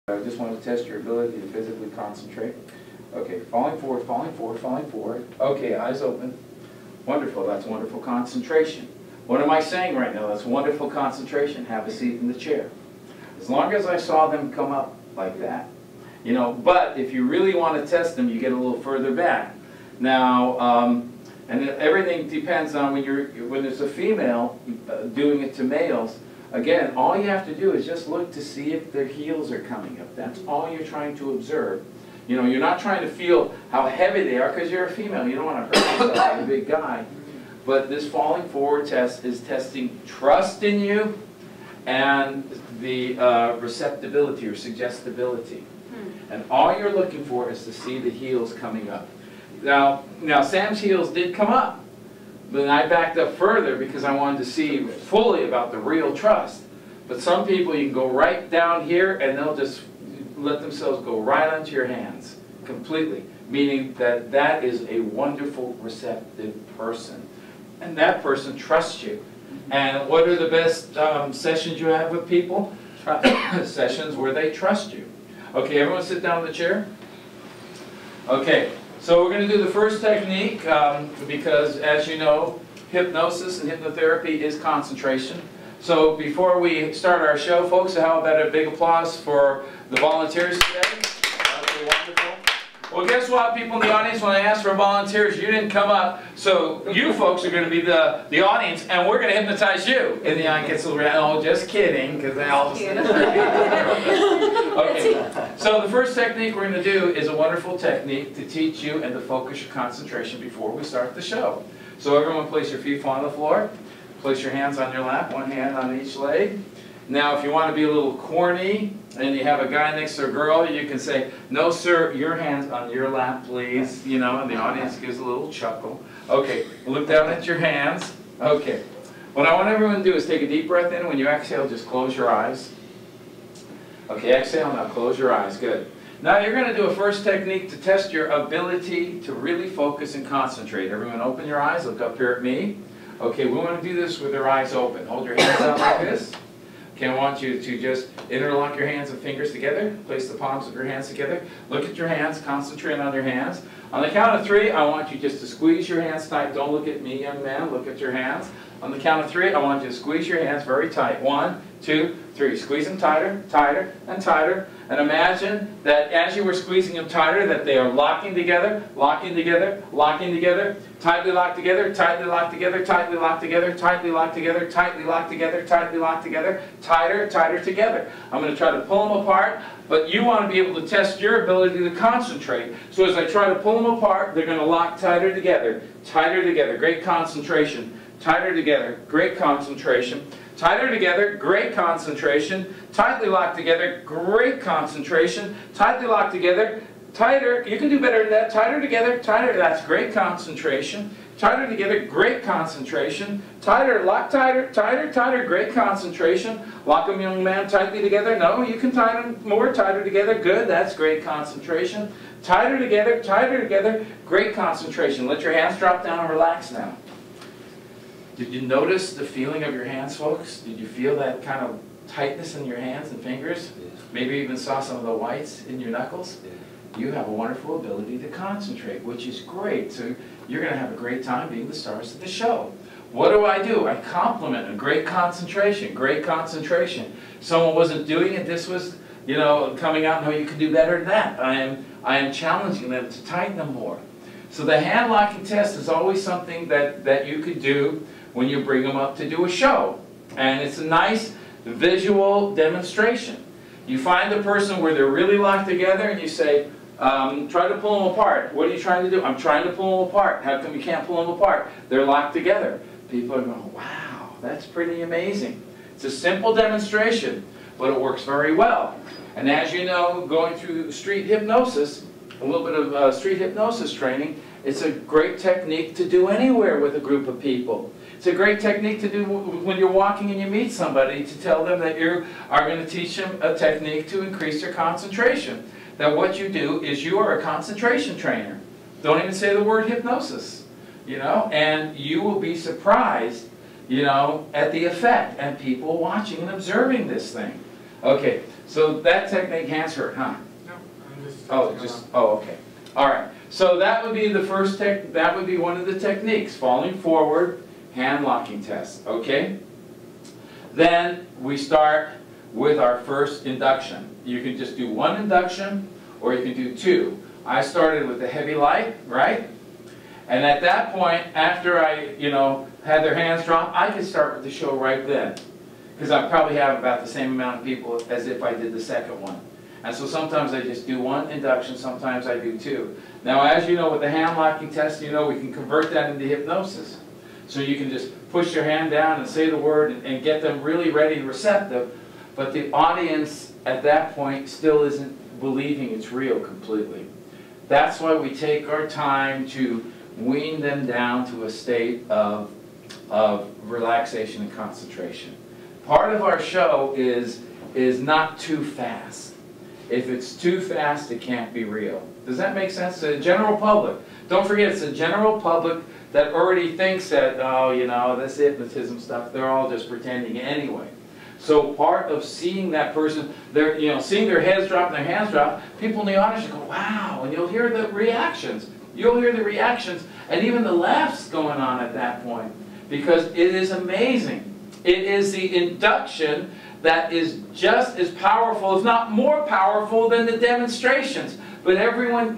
I just want to test your ability to physically concentrate. Okay, falling forward, falling forward, falling forward. Okay, eyes open. Wonderful, that's wonderful concentration. What am I saying right now? That's wonderful concentration. Have a seat in the chair. As long as I saw them come up like that. You know, but if you really want to test them, you get a little further back. Now, and everything depends on when there's a female doing it to males. Again, all you have to do is just look to see if their heels are coming up. That's all you're trying to observe. You know, you're not trying to feel how heavy they are because you're a female. You don't want to hurt yourself like a big guy. But this falling forward test is testing trust in you and the receptibility or suggestibility. And all you're looking for is to see the heels coming up. Now Sam's heels did come up. But I backed up further because I wanted to see fully about the real trust. But some people, you can go right down here and they'll just let themselves go right onto your hands completely. Meaning that that is a wonderful, receptive person. And that person trusts you. And what are the best sessions you have with people? Sessions where they trust you. Okay, everyone sit down in the chair. Okay. So we're going to do the first technique because, as you know, hypnosis and hypnotherapy is concentration. So before we start our show, folks, how about a big applause for the volunteers today? Okay, wonderful. Well, guess what, people in the audience, when I asked for volunteers, you didn't come up. So you folks are going to be the audience, and we're going to hypnotize you. And the audience gets a little, oh, just kidding, because they all just... Okay, so the first technique we're going to do is a wonderful technique to teach you and to focus your concentration before we start the show. So everyone place your feet on the floor. Place your hands on your lap, one hand on each leg. Now, if you want to be a little corny and you have a guy next to a girl, you can say, no, sir, your hands on your lap, please. You know, and the audience gives a little chuckle. Okay, look down at your hands. Okay. What I want everyone to do is take a deep breath in. When you exhale, just close your eyes. Okay, exhale, now close your eyes. Good. Now you're going to do a first technique to test your ability to really focus and concentrate. Everyone open your eyes, look up here at me. Okay, we want to do this with your eyes open. Hold your hands out like this. Okay, I want you to just interlock your hands and fingers together. Place the palms of your hands together. Look at your hands, concentrate on your hands. On the count of 3, I want you just to squeeze your hands tight. Don't look at me, young man, look at your hands. On the count of 3, I want you to squeeze your hands very tight. 1, 2, 3. Squeeze them tighter, tighter, and tighter. And imagine that as you were squeezing them tighter, that they are locking together, locking together, locking together, tightly locked together, tightly locked together, tightly locked together, tightly locked together, tightly locked together, tightly locked together, tighter, tighter together. I'm going to try to pull them apart, but you want to be able to test your ability to concentrate. So as I try to pull them apart, they're going to lock tighter together, great concentration, tighter together, great concentration. Tighter together, great concentration. Tightly locked together, great concentration. Tightly locked together, tighter. You can do better than that. Tighter together, tighter. That's great concentration. Tighter together, great concentration. Tighter, lock tighter, tighter, tighter, great concentration. Lock them, young man, tightly together. No, you can tie them more, tighter together. Good, that's great concentration. Tighter together, great concentration. Let your hands drop down and relax now. Did you notice the feeling of your hands, folks? Did you feel that kind of tightness in your hands and fingers? Yeah. Maybe even saw some of the whites in your knuckles? Yeah. You have a wonderful ability to concentrate, which is great. So you're going to have a great time being the stars of the show. What do? I compliment them. Great concentration, great concentration. Someone wasn't doing it. This was, you know, coming out. No, you can do better than that. I am challenging them to tighten them more. So the hand locking test is always something that you could do when you bring them up to do a show. And it's a nice visual demonstration. You find the person where they're really locked together and you say, try to pull them apart. What are you trying to do? I'm trying to pull them apart. How come you can't pull them apart? They're locked together. People are going, wow, that's pretty amazing. It's a simple demonstration, but it works very well. And as you know, going through street hypnosis, a little bit of street hypnosis training, it's a great technique to do anywhere with a group of people. It's a great technique to do when you're walking and you meet somebody, to tell them that you are going to teach them a technique to increase their concentration. That what you do is you are a concentration trainer. Don't even say the word hypnosis, you know, and you will be surprised, you know, at the effect and people watching and observing this thing. Okay, So that technique, hands hurt, huh? No, I'm just. Okay. All right. So that would be the first that would be one of the techniques, falling forward, hand locking test, okay? Then we start with our first induction. You can just do one induction, or you can do two. I started with the heavy light, right? And at that point, after I, had their hands drop, I could start with the show right then. Because I probably have about the same amount of people as if I did the second one. And so sometimes I just do one induction, sometimes I do two. Now, as you know, with the hand locking test, we can convert that into hypnosis. So you can just push your hand down and say the word and get them really ready and receptive. But the audience at that point still isn't believing it's real completely. That's why we take our time to wean them down to a state of relaxation and concentration. Part of our show is not too fast. If it's too fast, it can't be real. Does that make sense? The general public. Don't forget, it's the general public that already thinks that, this hypnotism stuff, they're all just pretending anyway. So part of seeing that person, seeing their heads drop and their hands drop, people in the audience go, wow, and you'll hear the reactions. You'll hear the reactions, and even the laughs going on at that point, because it is amazing. It is the induction that is just as powerful, if not more powerful, than the demonstrations. But everyone